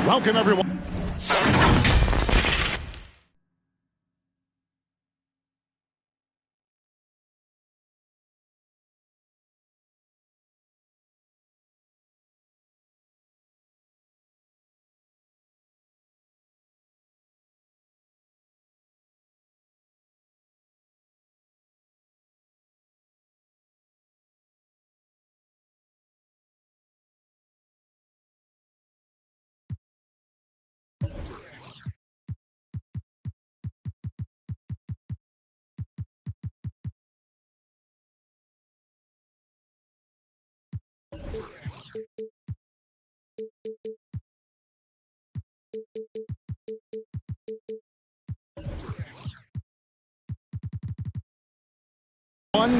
Welcome, everyone.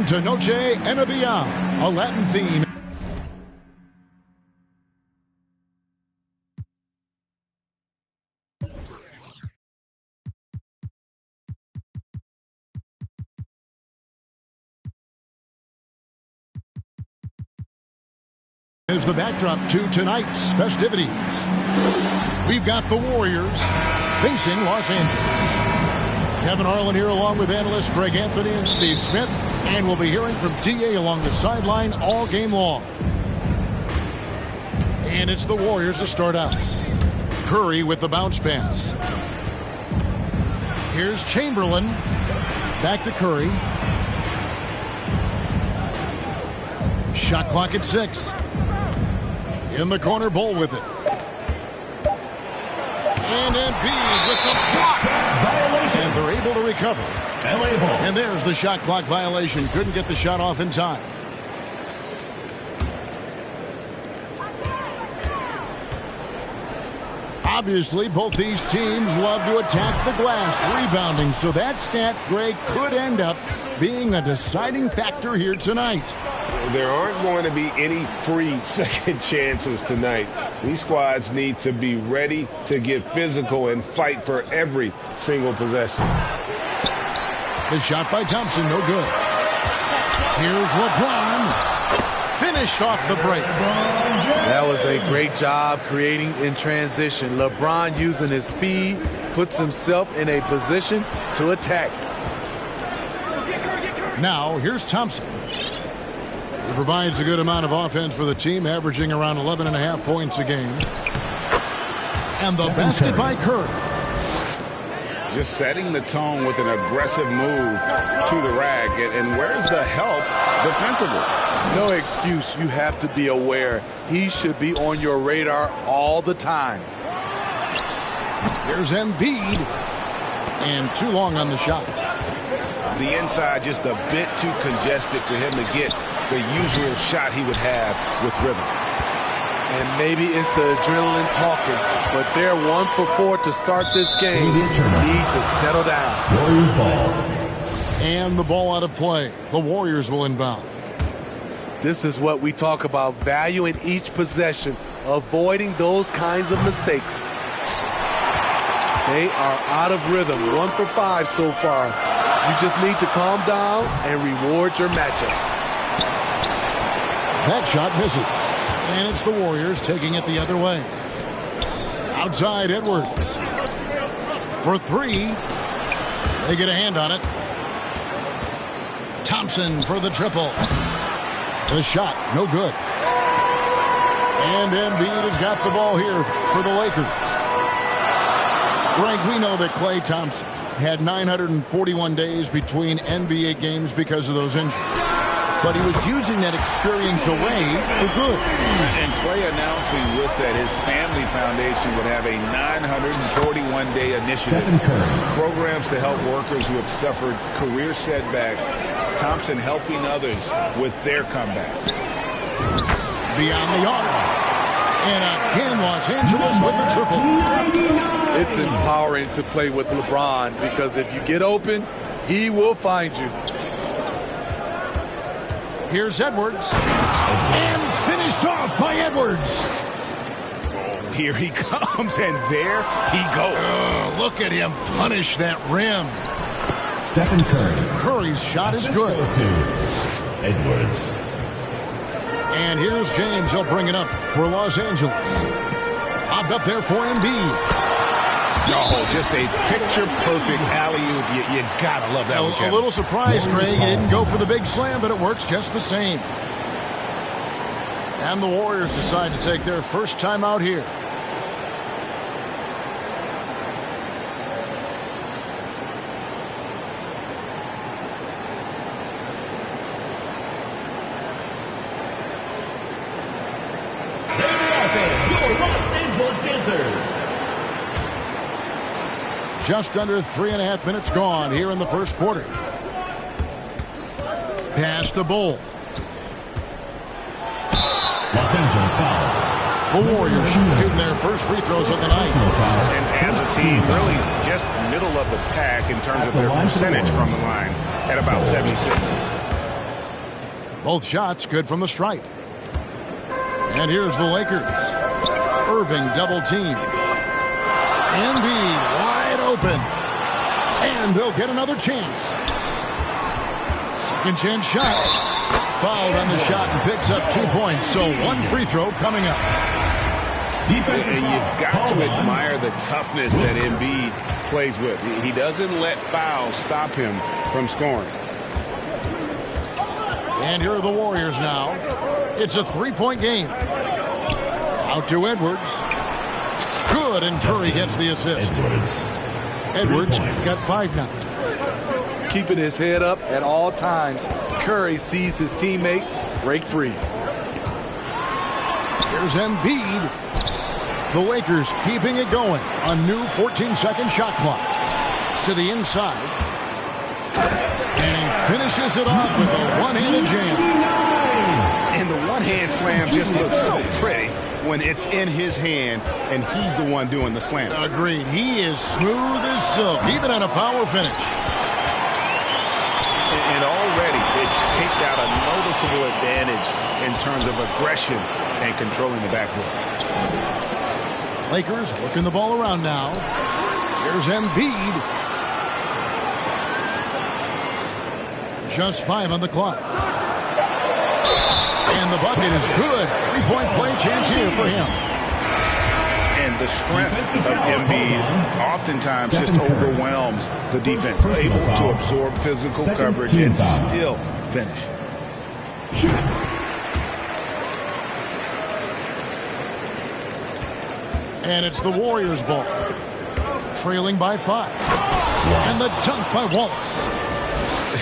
To Noche Enabia, a Latin theme. Is the backdrop to tonight's festivities. We've got the Warriors facing Los Angeles. Kevin Harlan here along with analysts Greg Anthony and Steve Smith. And we'll be hearing from D.A. along the sideline all game long. And it's the Warriors to start out. Curry with the bounce pass. Here's Chamberlain. Back to Curry. Shot clock at 6. In the corner, Bull with it. And Embiid with the block. And they're able to recover. And there's the shot clock violation. Couldn't get the shot off in time. Obviously, both these teams love to attack the glass, rebounding. So that stat, Greg, could end up being a deciding factor here tonight. There aren't going to be any free second chances tonight. These squads need to be ready to get physical and fight for every single possession. The shot by Thompson, no good. Here's LeBron. Finished off the break. That was a great job creating in transition. LeBron, using his speed, puts himself in a position to attack. Now, here's Thompson. He provides a good amount of offense for the team, averaging around 11.5 points a game. And the basket by Curry. Just setting the tone with an aggressive move to the rack. And where's the help defensively? No excuse. You have to be aware. He should be on your radar all the time. Here's Embiid. And too long on the shot. The inside just a bit too congested for him to get the usual shot he would have with rhythm. And maybe it's the adrenaline talking, but they're 1 for 4 to start this game. Need to settle down. Warriors ball. And the ball out of play. The Warriors will inbound. This is what we talk about, valuing each possession, avoiding those kinds of mistakes. They are out of rhythm, 1 for 5 so far. You just need to calm down and reward your matchups. That shot misses. And it's the Warriors taking it the other way. Outside Edwards. For 3. They get a hand on it. Thompson for the triple. The shot, no good. And Embiid has got the ball here for the Lakers. Greg, we know that Klay Thompson had 941 days between NBA games because of those injuries. But he was using that experience away for good. And Klay announcing with that his family foundation would have a 941-day initiative. Programs to help workers who have suffered career setbacks. Thompson helping others with their comeback. Beyond the arc. And again, Los Angeles with the triple. It's empowering to play with LeBron because if you get open, he will find you. Here's Edwards. And finished off by Edwards. Here he comes, and there he goes. Look at him punish that rim. Stephen Curry. Curry's shot is good. Edwards. And here's James. He'll bring it up for Los Angeles. Lobbed up there for Embiid. Oh, just a picture-perfect alley-oop. You gotta love that one, A little surprised, Craig. He didn't go for the big slam, but it works just the same. And the Warriors decide to take their first time out here. Just under 3.5 minutes gone here in the first quarter. Pass to Bull. Los Angeles foul. The Warriors shooting their first free throws of the night. And as a team, really just middle of the pack in terms of their percentage from the line at about 76. Both shots good from the stripe. And here's the Lakers. Irving double team. Embiid wide open. And they'll get another chance. Second chance shot. Fouled on the shot and picks up 2 points. So one free throw coming up. And you've got to admire the toughness that Embiid plays with. He doesn't let fouls stop him from scoring. And here are the Warriors now. It's a 3-point game. Out to Edwards. Good, and Curry gets the assist. Edwards got 5 now. Keeping his head up at all times. Curry sees his teammate break free. Here's Embiid. The Lakers keeping it going. A new 14-second shot clock. To the inside. And he finishes it off with a one-handed jam. And the one-hand slam just looks so pretty when it's in his hand and he's the one doing the slam. Agreed. He is smooth as silk, even on a power finish. And already it's takes out a noticeable advantage in terms of aggression and controlling the backboard. Lakers working the ball around now. Here's Embiid. Just 5 on the clock. And the bucket is good. 3-point play chance here for him. And the strength of Embiid oftentimes just overwhelms the defense. Able to absorb physical coverage and still finish. And it's the Warriors' ball. Trailing by 5. And the dunk by Wallace.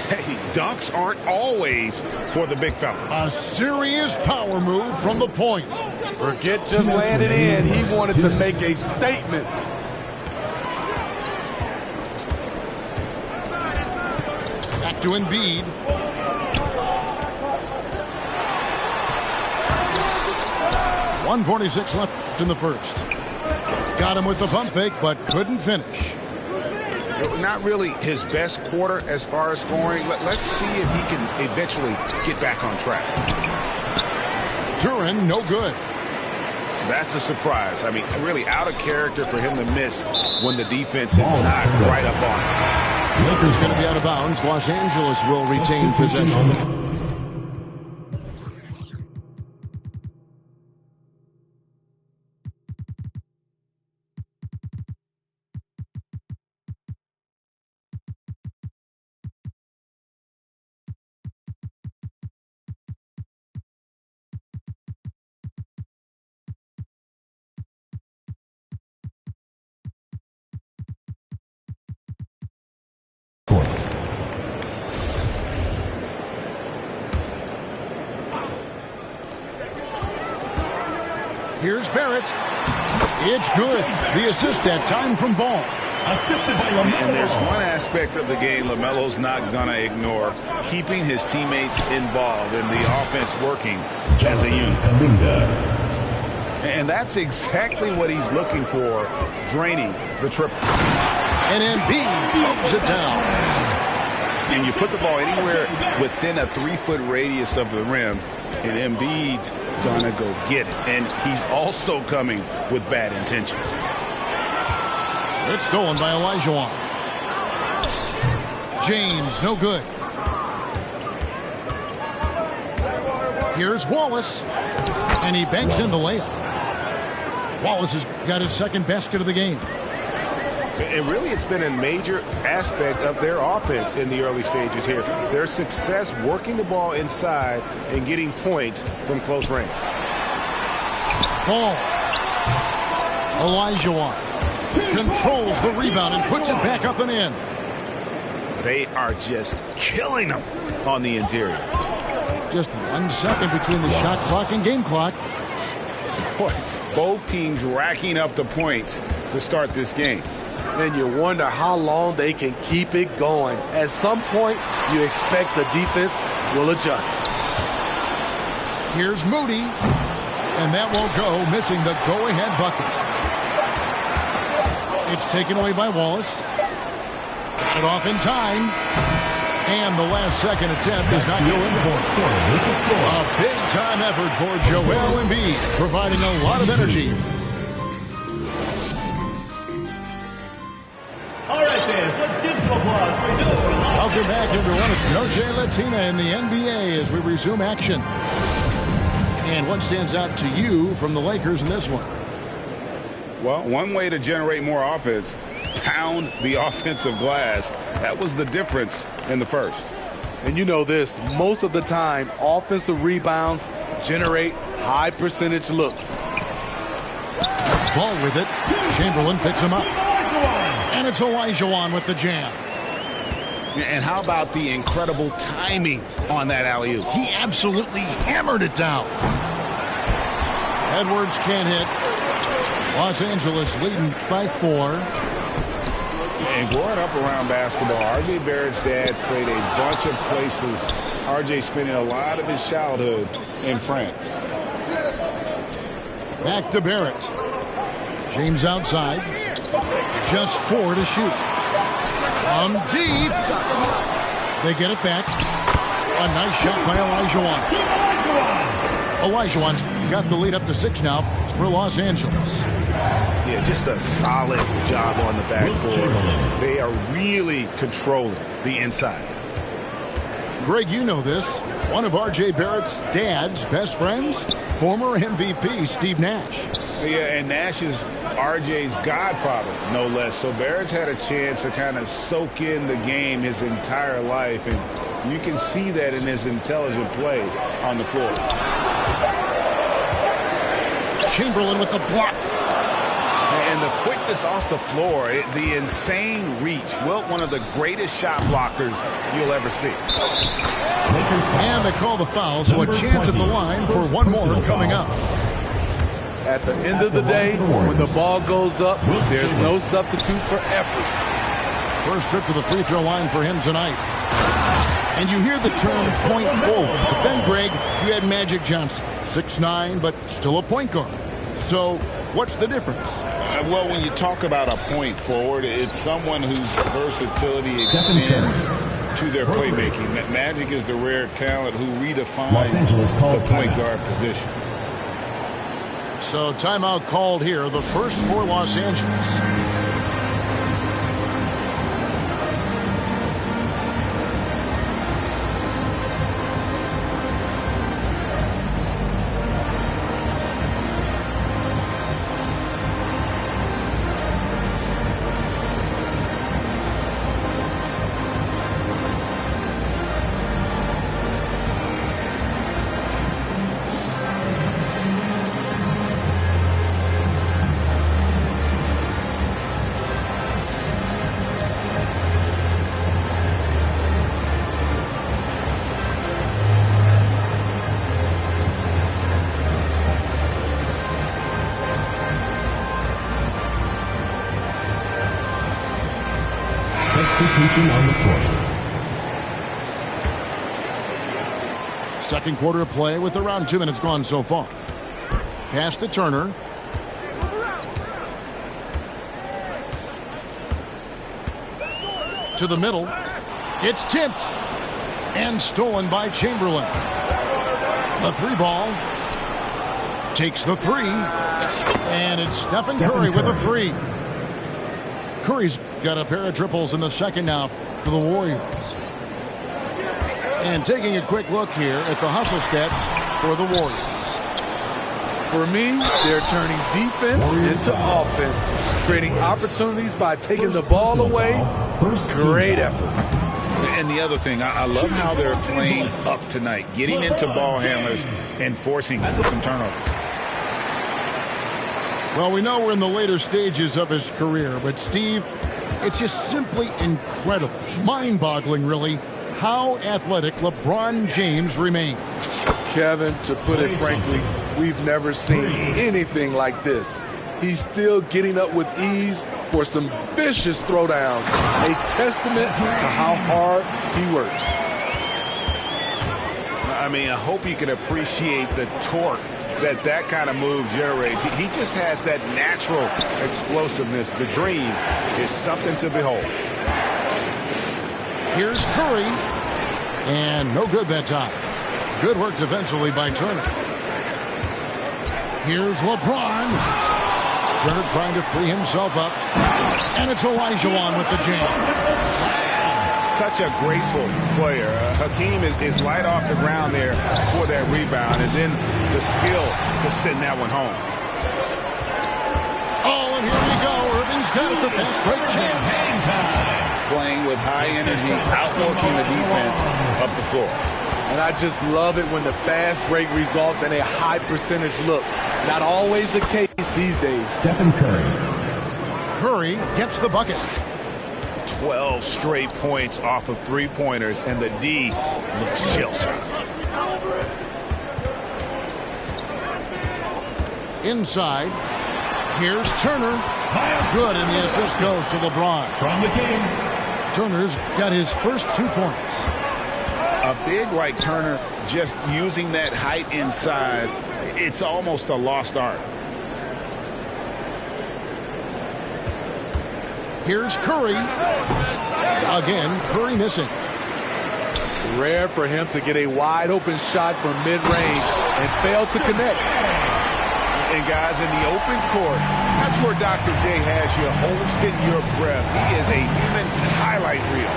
Hey, dunks aren't always for the big fellas. A serious power move from the point. Forget just landing in. He wanted to make a statement. Back to Embiid. .146 left in the first. Got him with the pump fake, but couldn't finish. Not really his best quarter as far as scoring. Let's see if he can eventually get back on track. Duran, no good. That's a surprise. I mean, really out of character for him to miss when the defense is not right up on him. It's going to be out of bounds. Los Angeles will retain possession. Here's Barrett. It's good. The assist that time from Ball. Assisted by LaMelo. And there's one aspect of the game LaMelo's not going to ignore. Keeping his teammates involved and the offense working as a unit. And that's exactly what he's looking for, draining the triple. And Embiid throws it down. And you put the ball anywhere within a 3-foot radius of the rim, and Embiid's gonna go get it. And he's also coming with bad intentions. It's stolen by Olajuwon. James, no good. Here's Wallace. And he banks in the layup. Wallace has got his second basket of the game. And really, it's been a major aspect of their offense in the early stages here. Their success working the ball inside and getting points from close range. Ball. Olajuwon controls the rebound and puts it back up and in. They are just killing them on the interior. Just 1 second between the shot clock and game clock. Boy, both teams racking up the points to start this game. And you wonder how long they can keep it going. At some point, you expect the defense will adjust. Here's Moody. And that won't go, missing the go-ahead bucket. It's taken away by Wallace. Got it off in time. And the last second attempt does not go in for it. A big-time effort for Joel Embiid, providing a lot of energy. All right, fans, let's give some applause for you. Welcome back, everyone. It's No J Latina in the NBA as we resume action. And what stands out to you from the Lakers in this one? Well, one way to generate more offense, pound the offensive glass. That was the difference in the first. And you know this, most of the time, offensive rebounds generate high percentage looks. Ball with it. Chamberlain picks him up. And it's Olajuwon with the jam. And how about the incredible timing on that alley-oop? He absolutely hammered it down. Edwards can't hit. Los Angeles leading by 4. And growing up around basketball, R.J. Barrett's dad played a bunch of places. R.J. spending a lot of his childhood in France. Back to Barrett. James outside. Just 4 to shoot. From deep. They get it back. A nice shot by Olajuwon. Olajuwon's got the lead up to 6 now for Los Angeles. Yeah, just a solid job on the backboard. They are really controlling the inside. Greg, you know this. One of R.J. Barrett's dad's best friends, former MVP Steve Nash. Yeah, and Nash is R.J.'s godfather, no less. So Barrett's had a chance to kind of soak in the game his entire life, and you can see that in his intelligent play on the floor. Chamberlain with the block. And the quickness off the floor, the insane reach. Well, one of the greatest shot blockers you'll ever see. And they call the foul, so a chance at the line for one more coming up. At the end of the day, when the ball goes up, there's no substitute for effort. First trip to the free throw line for him tonight. And you hear the term point forward. But then, Greg, you had Magic Johnson, 6'9", but still a point guard. So what's the difference? Well, when you talk about a point forward, it's someone whose versatility extends to their playmaking. Magic is the rare talent who redefines the point guard position. So timeout called here, the first for Los Angeles. Substitution on the court. Second quarter of play with around 2 minutes gone so far. Pass to Turner. To the middle. It's tipped. And stolen by Chamberlain. The 3 ball. Takes the 3. And it's Stephen Curry with a 3. Curry's got a pair of triples in the second now for the Warriors. And taking a quick look here at the hustle stats for the Warriors. For me, they're turning defense into offense, creating opportunities by taking the ball away. Great effort. And the other thing, I love how they're playing up tonight, getting into ball handlers and forcing some turnovers. Well, we know we're in the later stages of his career, but Steve, it's just simply incredible, mind-boggling really, how athletic LeBron James remains. Kevin, to put it frankly, we've never seen anything like this. He's still getting up with ease for some vicious throwdowns, a testament to how hard he works. I mean, I hope you can appreciate the torque that kind of move generates. He just has that natural explosiveness. The dream is something to behold. Here's Curry, and no good that time. Good work defensively by Turner. Here's LeBron. Turner trying to free himself up. And it's Olajuwon with the jam. Such a graceful player. Hakeem is light off the ground there for that rebound. And then the skill to send that one home. Oh, and here we go. Irving's got it, the fast break chance. Playing with high energy, outworking the defense up the floor. And I just love it when the fast break results in a high percentage look. Not always the case these days. Stephen Curry. Curry gets the bucket. 12 straight points off of three-pointers, and the D looks shell-shocked. Inside. Here's Turner. Good, and the assist goes to LeBron. From the game. Turner's got his first 2 points. A big like Turner, just using that height inside, it's almost a lost art. Here's Curry. Again, Curry missing. Rare for him to get a wide open shot from mid-range and fail to connect. And guys, in the open court, that's where Dr. J has you holding your breath. He is a human highlight reel.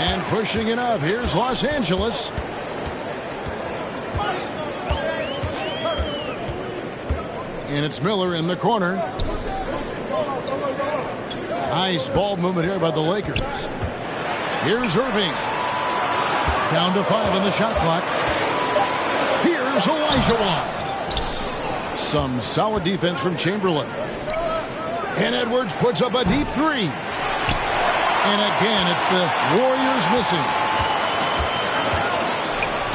And pushing it up, here's Los Angeles. And it's Miller in the corner. Nice ball movement here by the Lakers. Here's Irving. Down to 5 on the shot clock. Here's Olajuwon. Some solid defense from Chamberlain. And Edwards puts up a deep 3. And again, it's the Warriors missing.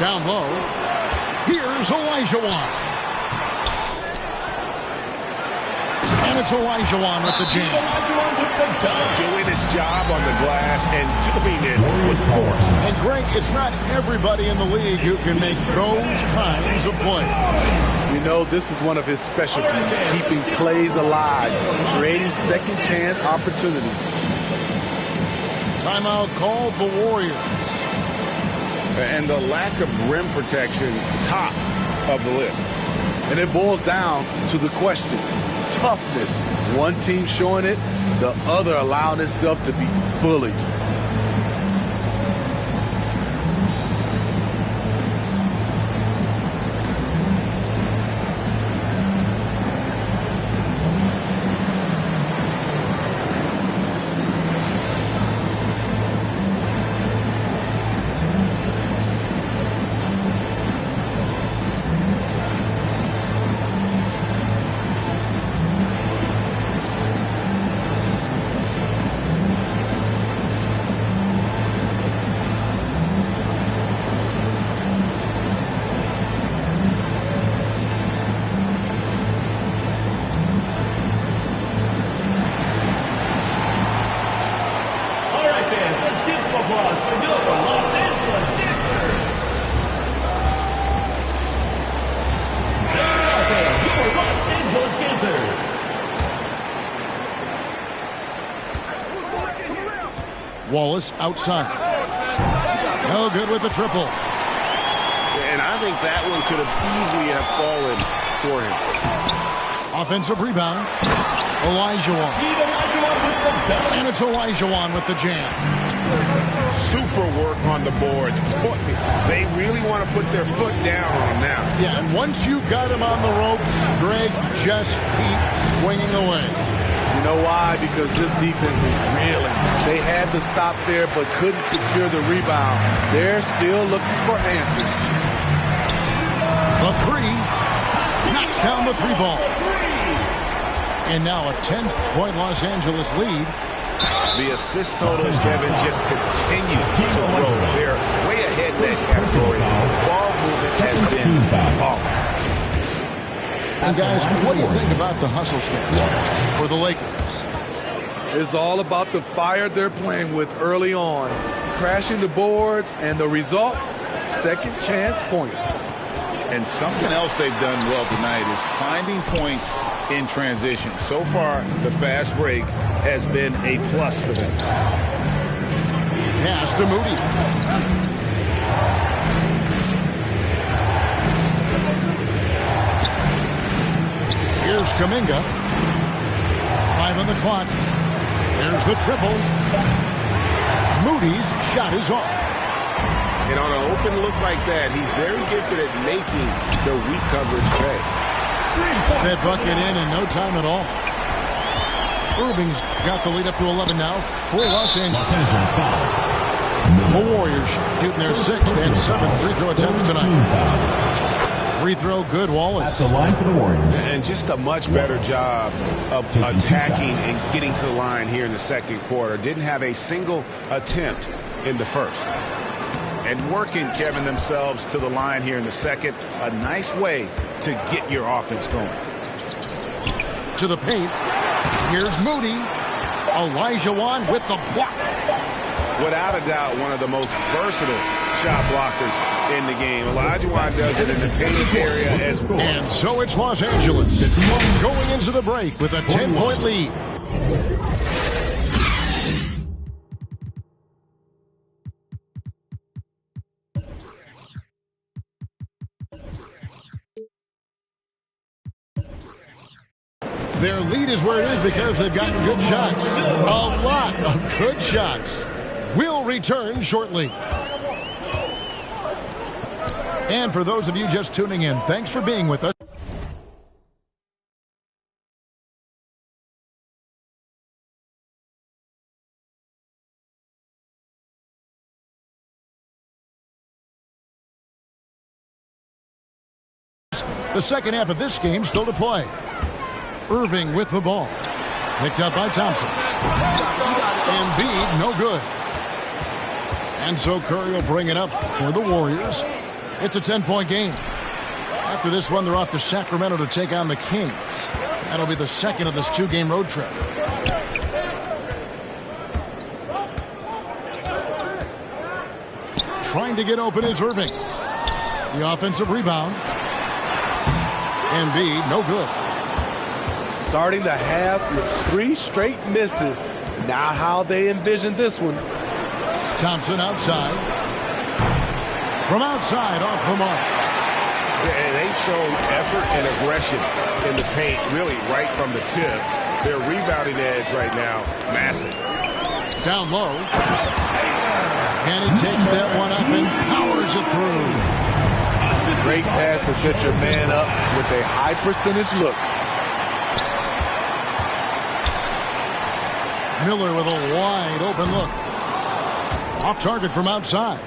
Down low. Here's Olajuwon. And it's Olajuwon with the jam. Doing his job on the glass and doing it with force. And Greg, it's not everybody in the league who can make those kinds of plays. You know, this is one of his specialties, keeping plays alive, creating second chance opportunities. Timeout called the Warriors. And the lack of rim protection, top of the list. And it boils down to the question, toughness. One team showing it, the other allowing itself to be bullied. Wallace outside. No good with the triple. And I think that one could have easily have fallen for him. Offensive rebound. Olajuwon. And it's Olajuwon with the jam. Super work on the boards. Boy, they really want to put their foot down on him now. Yeah, and once you've got him on the ropes, Greg, just keep swinging away. You know why? Because this defense is reeling. They had to stop there but couldn't secure the rebound. They're still looking for answers. A three. Knocks down the three ball. And now a 10-point Los Angeles lead. The assist totals, Kevin, just continue to grow. They're way ahead in that category. Ball movement has been flawless. And guys, what do you think about the hustle stance for the Lakers? It's all about the fire they're playing with early on. Crashing the boards, and the result, second chance points. And something else they've done well tonight is finding points in transition. So far, the fast break has been a plus for them. Pass to Moody. Here's Kuminga. 5 on the clock. There's the triple. Moody's shot is off. And on an open look like that, he's very gifted at making the weak coverage pay. That bucket in no time at all. Irving's got the lead up to 11 now for Los Angeles. The Warriors shooting their 6th and 7th free throw attempts tonight. Free throw good, Wallace. At the line for the Warriors. And just a much better job of attacking and getting to the line here in the second quarter. Didn't have a single attempt in the first. And working, Kevin, themselves to the line here in the second. A nice way to get your offense going. To the paint. Here's Moody. Elijah Wan with the block. Without a doubt, one of the most versatile shot blockers in the game. Elijah Wan does it in the paint area as well. And so it's Los Angeles going into the break with a 10-point lead. Their lead is where it is because they've gotten good shots. A lot of good shots. We'll return shortly. And for those of you just tuning in, thanks for being with us. The second half of this game still to play. Irving with the ball. Picked up by Thompson. Embiid, no good. And so Curry will bring it up for the Warriors. It's a 10-point game. After this one, they're off to Sacramento to take on the Kings. That'll be the second of this 2-game road trip. Trying to get open is Irving. The offensive rebound. Embiid, no good. Starting the half with 3 straight misses. Not how they envisioned this one. Thompson outside. From outside, off the mark. And they've shown effort and aggression in the paint, really right from the tip. Their rebounding edge right now, massive. Down low. And he takes that one up and powers it through. Great pass to set your man up with a high percentage look. Miller with a wide open look. Off target from outside.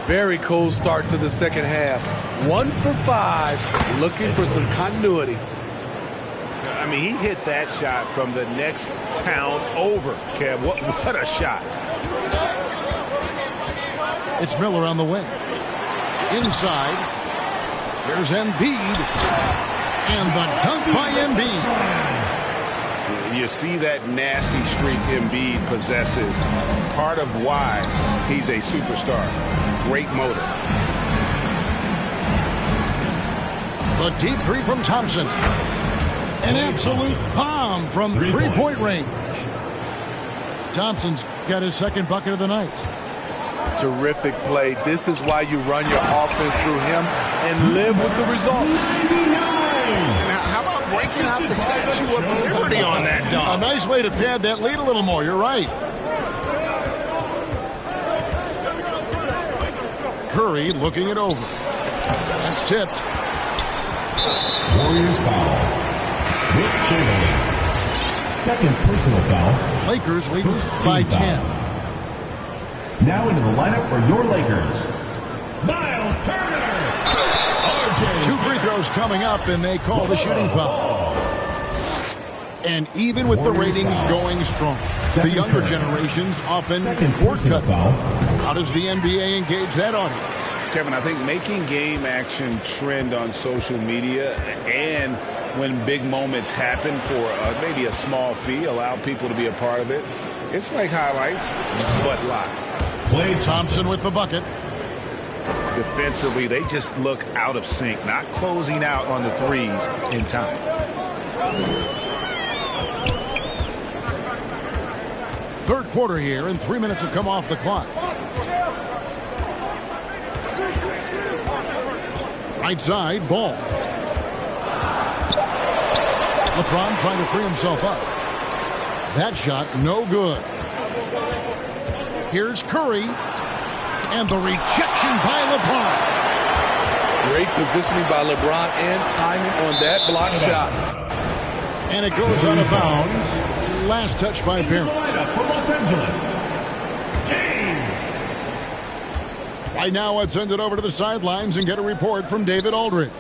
Very cold start to the second half. 1 for 5, looking for some continuity. I mean, he hit that shot from the next town over, Kev. What a shot. It's Miller on the wing. Inside. Here's Embiid. And the dunk by Embiid. You see that nasty streak Embiid possesses. Part of why he's a superstar. Great motor. The deep 3 from Thompson. An absolute bomb from 3-point range. Thompson's got his second bucket of the night. Terrific play. This is why you run your offense through him and live with the results. Now, how about breaking out the Statue of Liberty on that dunk? A nice way to pad that lead a little more. You're right. Curry looking it over. That's tipped. Warriors foul. Wilt Chamberlain. Second personal foul. Lakers lead First by team foul. 10. Now into the lineup for your Lakers. Miles Turner. RJ. 2 free throws coming up, and they call the shooting foul. And even with the ratings going strong, the younger generation's often court cut. How does the NBA engage that audience? Kevin, I think making game action trend on social media and when big moments happen for maybe a small fee, allow people to be a part of it. It's like highlights, but live. Klay Thompson with the bucket. Defensively, they just look out of sync, not closing out on the threes in time. Third quarter here, and 3 minutes have come off the clock. Right side, Ball. LeBron trying to free himself up. That shot, no good. Here's Curry. And the rejection by LeBron. Great positioning by LeBron and timing on that block shot. And it goes out of bounds. Last touch by Barron. For Los Angeles, James. Right now, let's send it over to the sidelines and get a report from David Aldridge.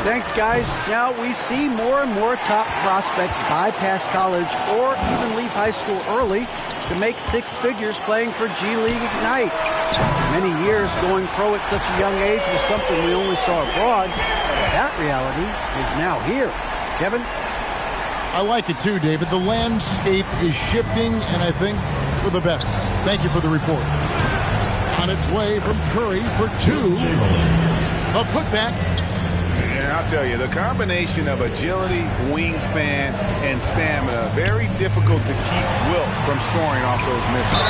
Thanks, guys. Now we see more and more top prospects bypass college or even leave high school early to make 6 figures playing for G League Ignite. Many years going pro at such a young age was something we only saw abroad. That reality is now here. Kevin? I like it too, David. The landscape is shifting, and I think for the better. Thank you for the report. On its way from Curry for 2. A putback. And I'll tell you, the combination of agility, wingspan, and stamina, very difficult to keep Wilt from scoring off those misses.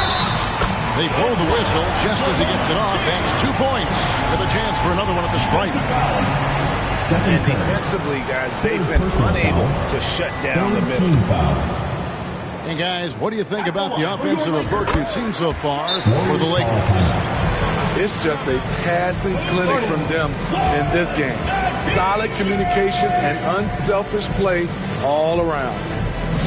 They blow the whistle just as he gets it off. That's 2 points with a chance for another one at the stripe. And defensively, guys, they've been unable to shut down the middle. And guys, what do you think about the offensive approach we've seen so far for the Lakers? It's just a passing clinic from them in this game. Solid communication and unselfish play all around.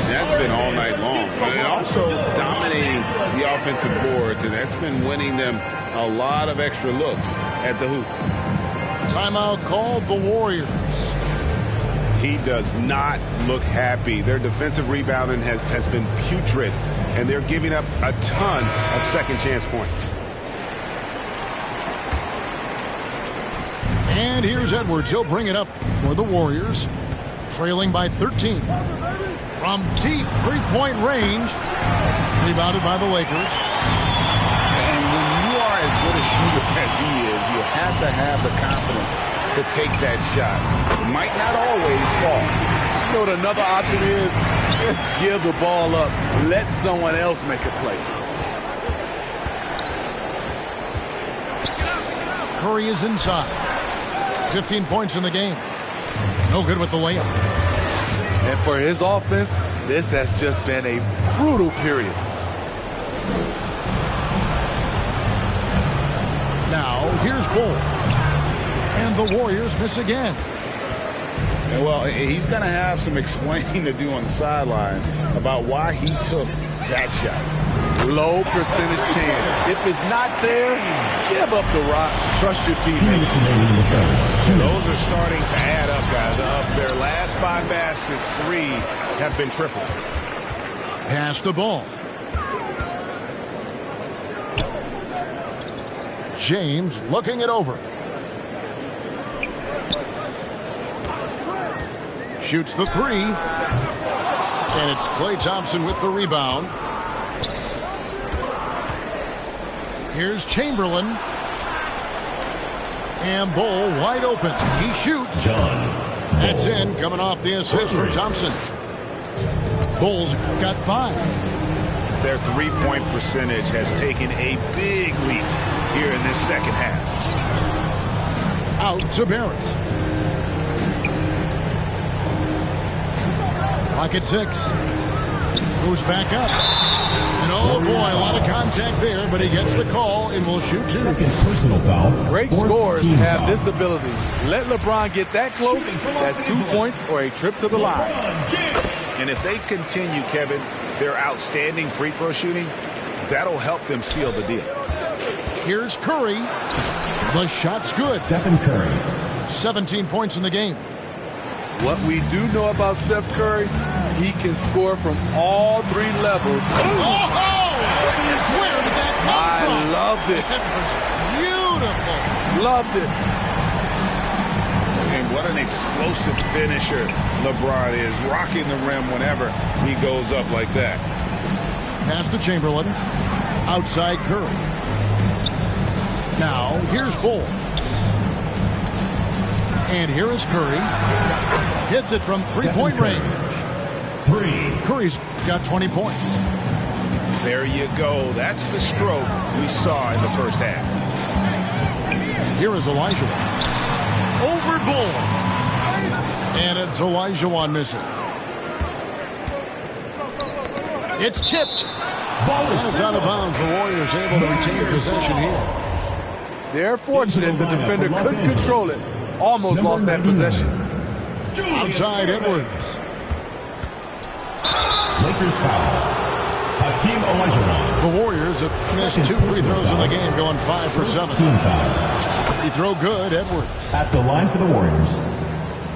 That's been all night long. And also dominating the offensive boards, and that's been winning them a lot of extra looks at the hoop. Timeout called the Warriors. He does not look happy. Their defensive rebounding has been putrid, and they're giving up a ton of second chance points. And here's Edwards. He'll bring it up for the Warriors, trailing by 13. From deep three-point range, rebounded by the Lakers. And when you are as good a shooter as he is, you have to have the confidence to take that shot. It might not always fall. You know what another option is? Just give the ball up. Let someone else make a play. Curry is inside. 15 points in the game. No good with the layup. And for his offense, this has just been a brutal period. Now, here's Bull. And the Warriors miss again. And well, he's going to have some explaining to do on the sideline about why he took that shot. Low percentage chance. If it's not there, give up the rock. Trust your teammates. Those are starting to add up, guys. Of their last 5 baskets, 3 have been triple. Pass the ball. James looking it over. Shoots the 3. And it's Klay Thompson with the rebound. Here's Chamberlain. And Bull wide open. He shoots. That's in, coming off the assist from Thompson. Bull's got 5. Their three-point percentage has taken a big leap here in this second half. Out to Barrett. Clock at 6. Goes back up. And oh boy, a lot of contact there, but he gets the call and will shoot two. Second personal foul. Great scorers have this ability. Let LeBron get that close, that's 2 points or a trip to the line. And if they continue, Kevin, their outstanding free throw shooting, that'll help them seal the deal. Here's Curry. The shot's good. Stephen Curry. 17 points in the game. What we do know about Steph Curry, he can score from all 3 levels. Oh! Where did that come from? I loved it. That was beautiful. Loved it. And what an explosive finisher LeBron is, rocking the rim whenever he goes up like that. Pass to Chamberlain. Outside Curry. Now, here's Bull. And here is Curry. Hits it from three-point range. 3. Curry's got 20 points. There you go. That's the stroke we saw in the first half. Here is Elijah. Over Bull. And it's Elijah missing. It's tipped. Ball is It's out of bounds. The Warriors able to retain possession here. They're fortunate the defender couldn't control it. Almost lost that possession. Outside Edwards. Lakers foul. Hakeem Olajuwon. The Warriors have missed 2 free throws in the game, going 5 for 7. Team foul. Free throw good, Edwards. At the line for the Warriors,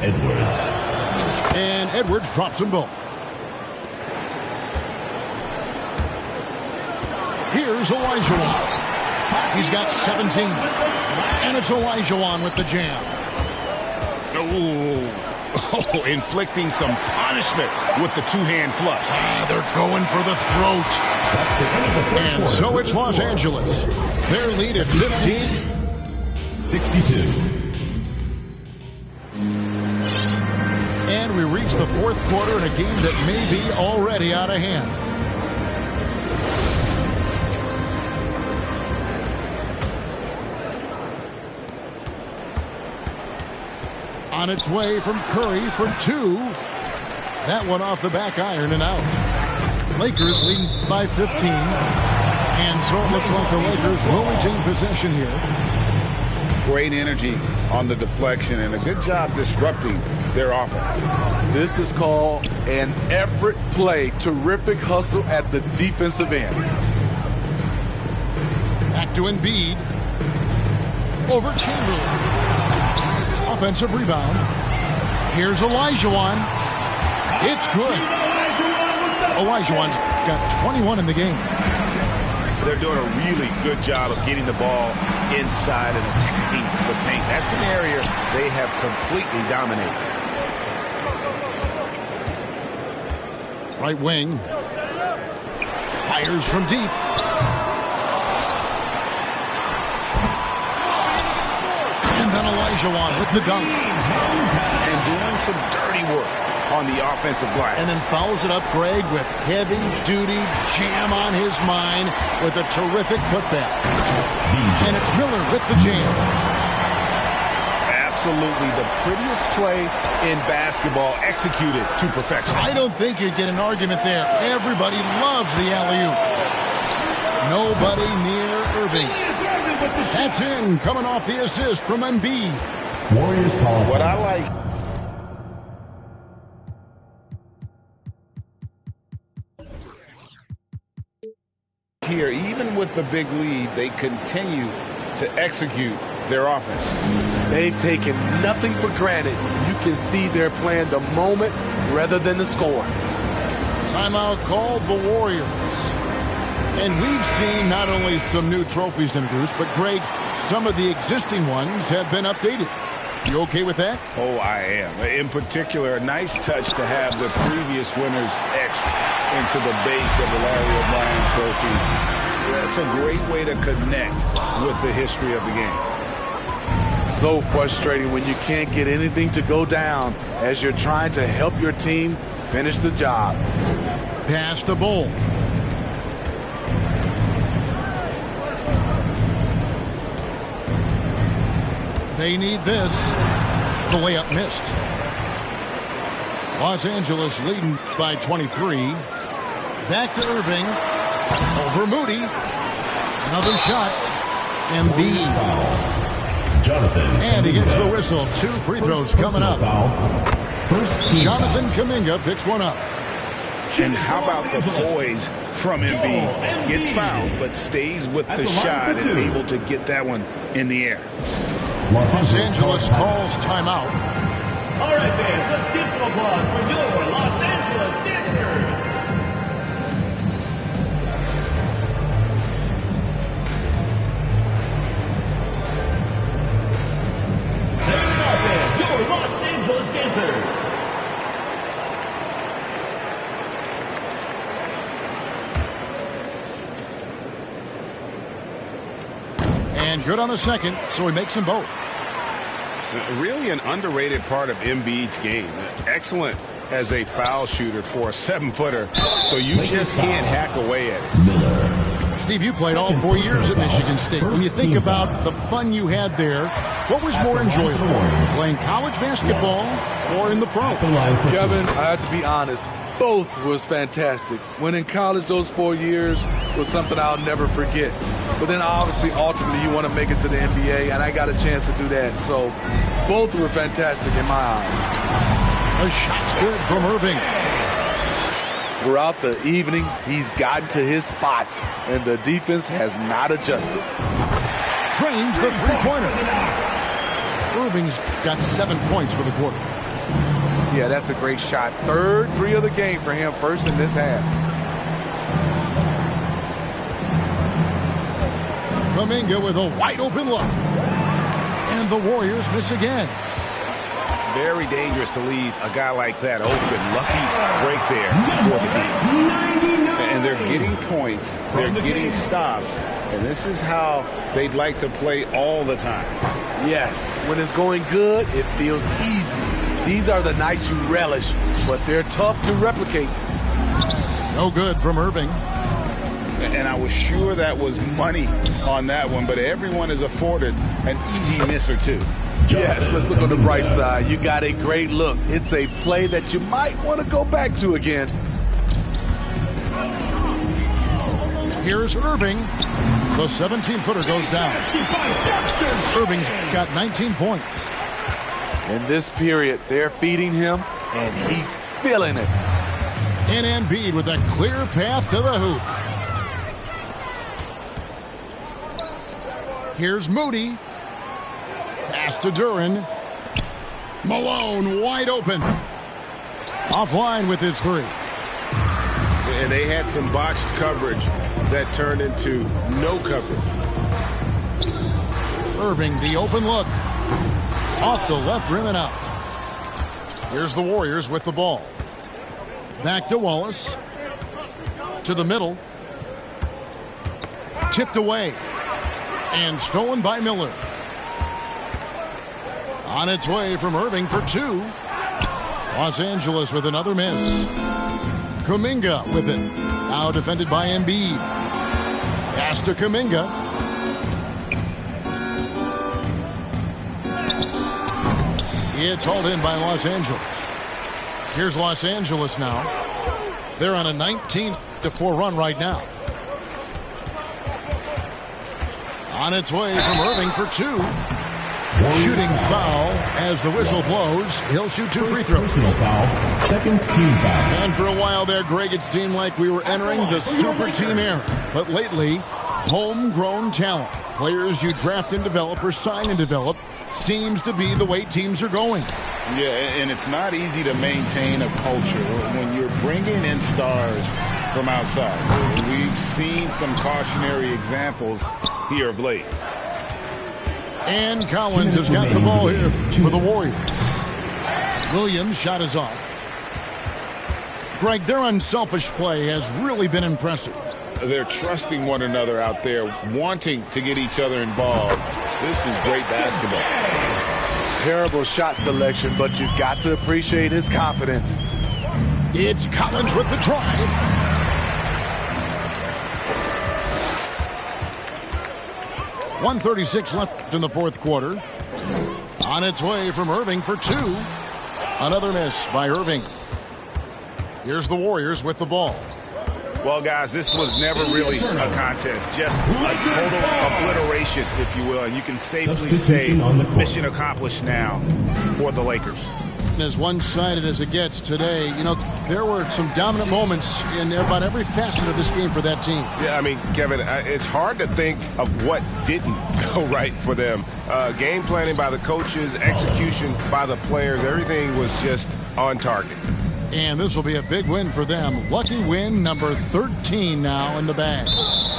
Edwards. And Edwards drops them both. Here's Olajuwon. He's got 17. And it's Olajuwon with the jam. Oh, inflicting some punishment with the two-hand flush. They're going for the throat. That's the end of the first And quarter. so it's Los Angeles. Their lead at 15. 62. And we reach the 4th quarter in a game that may be already out of hand. On its way from Curry for 2. That one off the back iron and out. Lakers leading by 15. And so it looks like the Lakers will retain possession here. Great energy on the deflection and a good job disrupting their offense. This is called an effort play. Terrific hustle at the defensive end. Back to Embiid. Over Chamberlain. Offensive rebound. Here's Olajuwon. It's good. Olajuwon's got 21 in the game. They're doing a really good job of getting the ball inside and attacking the paint. That's an area they have completely dominated. Right wing. Fires from deep. And then Olajuwon with the dunk. And doing some dirty work on the offensive glass. And then fouls it up, Greg, with heavy-duty jam on his mind with a terrific putback. And it's Miller with the jam. Absolutely the prettiest play in basketball, executed to perfection. I don't think you'd get an argument there. Everybody loves the alley-oop. Nobody near Irving. That's in, coming off the assist from Embiid. Warriors call What I like here, even with the big lead, they continue to execute their offense. They've taken nothing for granted. You can see they're playing the moment rather than the score. Timeout called the Warriors. And we've seen not only some new trophies introduced, but Greg, some of the existing ones have been updated. You okay with that? Oh, I am. In particular, a nice touch to have the previous winners etched into the base of the Larry O'Brien trophy. That's a great way to connect with the history of the game. So frustrating when you can't get anything to go down as you're trying to help your team finish the job. Pass to Bull. They need this. The layup missed. Los Angeles leading by 23. Back to Irving. Over Moody. Another shot. Embiid. And he gets the whistle. 2 free throws coming up. Jonathan Kuminga picks one up. And how about the poise from Embiid? Gets fouled, but stays with the shot and able to get that one in the air. Los Angeles calls timeout. All right, fans, let's give some applause for your Los Angeles Dancers. Your Los Angeles Dancers. And good on the second, so he makes them both. Really an underrated part of Embiid's game. Excellent as a foul shooter for a 7-footer, so you just can't hack away at it. Steve, you played all 4 years at Michigan State. When you think about the fun you had there, what was more enjoyable, playing college basketball or in the pros? Kevin, I have to be honest, both was fantastic. When in college, those 4 years was something I'll never forget. But then obviously, ultimately, you want to make it to the NBA, and I got a chance to do that. So both were fantastic in my eyes. A shot's good from Irving. Throughout the evening, he's gotten to his spots, and the defense has not adjusted. Drains the three-pointer. Irving's got 7 points for the quarter. Yeah, that's a great shot. Third 3 of the game for him, first in this half. Kuminga with a wide-open look. And the Warriors miss again. Very dangerous to leave a guy like that open. Lucky break there for the game. And they're getting points. They're getting stops. And this is how they'd like to play all the time. Yes, when it's going good, it feels easy. These are the nights you relish, but they're tough to replicate. No good from Irving. And I was sure that was money on that one, but everyone is afforded an easy miss or two. Yes, let's look on the bright side. You got a great look. It's a play that you might want to go back to again. Here's Irving. The 17-footer goes down. Irving's got 19 points. In this period, they're feeding him, and he's feeling it. And Embiid with a clear path to the hoop. Here's Moody. Pass to Duran. Malone wide open. Offline with his 3. And they had some botched coverage that turned into no coverage. Irving, the open look. Off the left rim and out. Here's the Warriors with the ball. Back to Wallace. To the middle. Tipped away. And stolen by Miller. On its way from Irving for 2. Los Angeles with another miss. Kuminga with it. Now defended by Embiid. Pass to Kuminga. It's hauled in by Los Angeles. Here's Los Angeles now. They're on a 19-4 run right now. On its way from Irving for 2. Shooting foul as the whistle blows. He'll shoot 2 free throws. Second team foul. And for a while there, Greg, it seemed like we were entering the super team era. But lately, homegrown talent, players you draft and develop or sign and develop, seems to be the way teams are going. Yeah, and it's not easy to maintain a culture when you're bringing in stars from outside. We've seen some cautionary examples here of late. And Collins has got the ball here for the Warriors. Williams' shot is off. Greg, their unselfish play has really been impressive. They're trusting one another out there, wanting to get each other involved. This is great basketball. Terrible shot selection, but you got to appreciate his confidence. It's Collins with the drive. .136 left in the fourth quarter. On its way from Irving for 2. Another miss by Irving. Here's the Warriors with the ball. Well, guys, this was never really a contest, just a total obliteration, if you will. And you can safely say mission accomplished now for the Lakers. As one-sided as it gets today, you know, there were some dominant moments in about every facet of this game for that team. Yeah, I mean, Kevin, it's hard to think of what didn't go right for them. Game planning by the coaches, execution by the players, everything was just on target. And this will be a big win for them. Lucky win number 13 now in the bag.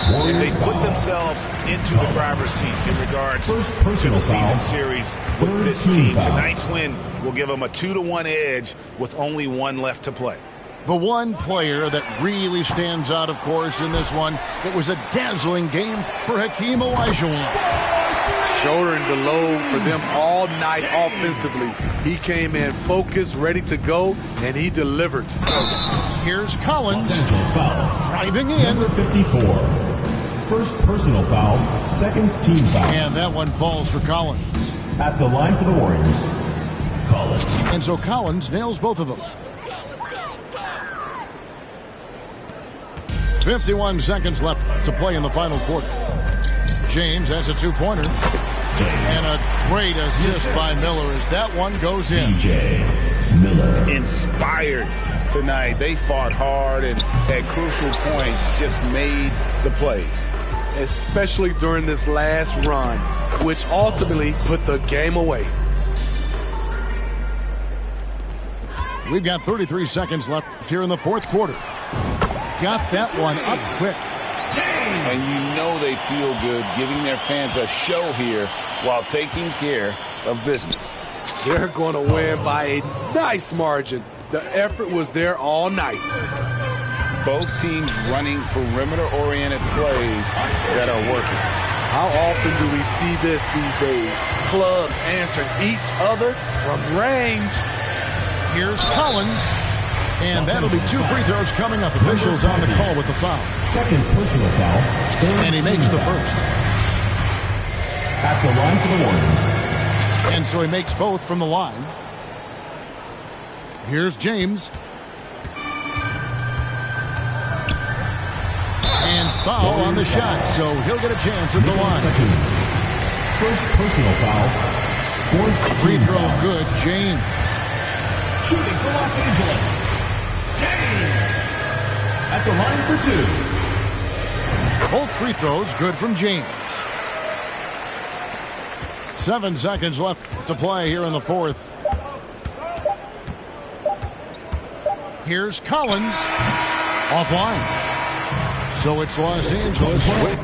And they put themselves into the driver's seat in regards to the season series with this team. Tonight's win will give them a 2-1 edge with only one left to play. The one player that really stands out, of course, in this one, it was a dazzling game for Hakeem Olajuwon. Shouldering the load for them all night offensively. He came in focused, ready to go, and he delivered. Here's Collins driving in. Number 54. First personal foul, second team foul. And that one falls for Collins. At the line for the Warriors, Collins. And so Collins nails both of them. 51 seconds left to play in the final quarter. James has a two-pointer. And a great assist by Miller as that one goes in. DJ Miller. Inspired tonight. They fought hard and at crucial points just made the plays. Especially during this last run, which ultimately put the game away. We've got 33 seconds left here in the fourth quarter. Got that one up quick. And you know they feel good giving their fans a show here while taking care of business. They're going to win by a nice margin. The effort was there all night. Both teams running perimeter-oriented plays that are working. How often do we see this these days? Clubs answering each other from range. Here's Collins. And that'll be two free throws coming up. Officials on the call with the foul. Second personal foul. And he makes the first. At the line for the Warriors. And so he makes both from the line. Here's James. And foul on the shot, so he'll get a chance at the line. First personal foul. Fourth Free throw good, James. Shooting for Los Angeles. James. At the line for two. Both free throws good from James. 7 seconds left to play here in the fourth. Here's Collins. Offline. So it's Los Angeles with